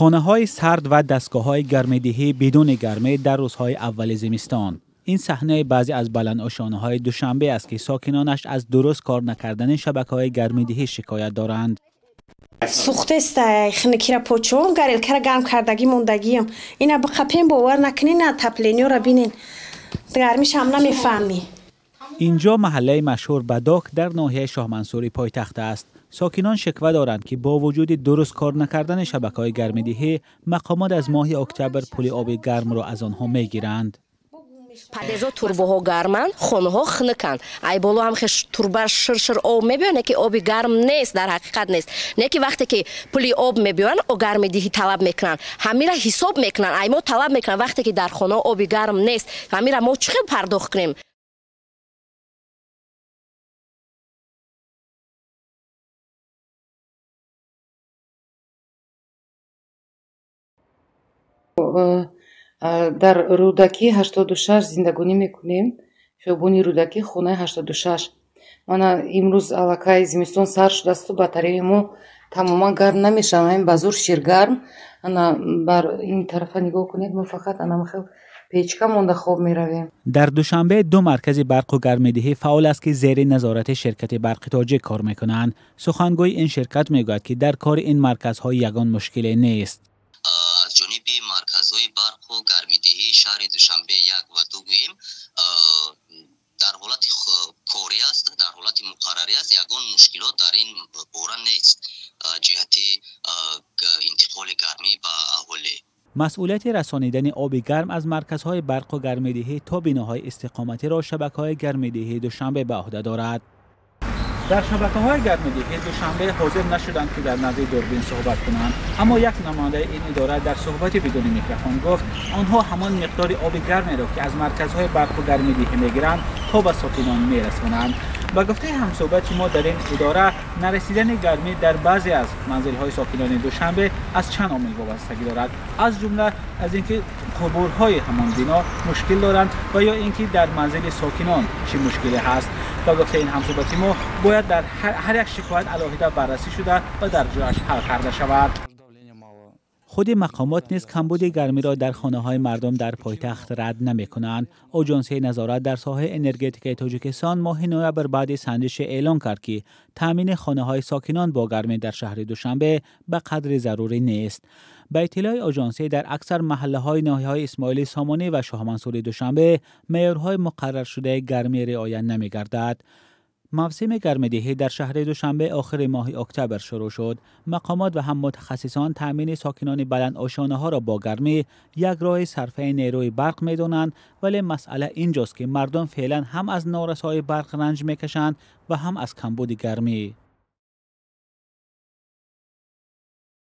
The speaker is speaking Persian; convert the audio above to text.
خانه‌های سرد و دستگاه‌های گرم‌دهی بدون گرمی در روزهای اول زمستان. این صحنه بعضی از بلندآشانه‌های دوشنبه است که ساکنانش از درست کار نکردن شبکه‌های گرم‌دهی شکایت دارند. سوخته است خنکی را پوچون گریل کرا گرم کردگی موندگیم اینا بخپیم باور نکنین تپلینیو را بینین گرمیش هم نمیفهمی. اینجا محله مشهور بداک در ناحیه شاه منصوری پایتخت است. ساکنان شکوه دارند که با وجود درست کار نکردن شبکه‌های گرم‌دهی مقامات از ماه اکتبر پول آب گرم را از آنها میگیرند. падезо турбоҳо гарманд хонаҳо хнуканд ай боло ҳам турба ширшир об мебиёне ки оби гарм нест дар ҳақиқат нест не ки вақте ки пули об мебиёранд гармидиҳӣ талаб мекунанд ҳамира ҳисоб мекунанд ай мо талаб мекунанд вақте ки дар хона оби гарм нест ҳамира мо чӣ хел пардохт кунем. дар рӯдаки 86 зиндагонӣ мекунем. хиёбони рӯдаки хонаи 86. мана имрӯз аллакай зимистон сар шудасту батареяи мо тамоман гарм намешавад. ба зур ширгарм. ана бар ин тарафа нигоҳ кунед. мо фақат анамахел печка монда хоб меравем. در دوشنبه دو مرکز برق و گرم‌دهی فعال است که زیر نظارت شرکت برق تاجیک کار میکنند. سخنگوی این شرکت میگوید که در کار این مرکزها یگان مشکلی نیست. از جانب مرکزهای برق و گرم‌دهی شهر دوشنبه 1 و 2 گوییم در حالت کاری است، در حالت مقرری است. یگان مشکلات در این باره نیست جهت انتقال گرمی به اهالی. مسئولیت رسانیدن آب گرم از مرکزهای برق و گرم‌دهی تا بناهای استقامتی را شبکه‌های گرم‌دهی دوشنبه به عهده دارد. در شبکه‌های گرم‌دهی دوشنبه حاضر نشدند که در نزد دوربین صحبت کنند، اما یک نماینده این اداره در صحبتی بدون میکروفون گفت آنها همان مقدار آب گرمی را که از مرکزهای برق و گرم‌دهی میگیرند تا به ساکنان میرسانند. با گفته همصحبت ما در این اداره نرسیدن گرمی در بعضی از منزل‌های ساکنان دوشنبه از چند عامل وابستگی دارد، از جمله از اینکه قبورهای همان بنا مشکل دارند و یا اینکه در منزل ساکنان چه مشکلی هست. با گفته این همصحبت ما باید در هر یک شکایت علاوه بررسی شده و در جایش حل کرده شود. خود مقامات نیز کمبود گرمی را در خانه‌های مردم در پایتخت رد نمی‌کنند. آژانس نظارت در ساحه انرژتیک تاجیکستان ماه نوامبر بعد سنجش اعلام کرد که تامین خانه‌های ساکنان با گرمی در شهر دوشنبه به قدر ضروری نیست. به اطلاع آژانس در اکثر محله‌های ناحیه‌های اسماعیلی سامانی و شاه منصوری دوشنبه معیارهای مقرر شده گرمی رعایت نمی‌گردد. موسم گرم‌دهی در شهر دوشنبه آخر ماه اکتبر شروع شد. مقامات و هم متخصصان تامین ساکنان بلند آشانه‌ها را با گرمی یک راه صرفه نیروی برق می‌دانند، ولی مسئله اینجاست که مردم فعلا هم از نارسایی برق رنج می‌کشند و هم از کمبود گرمی.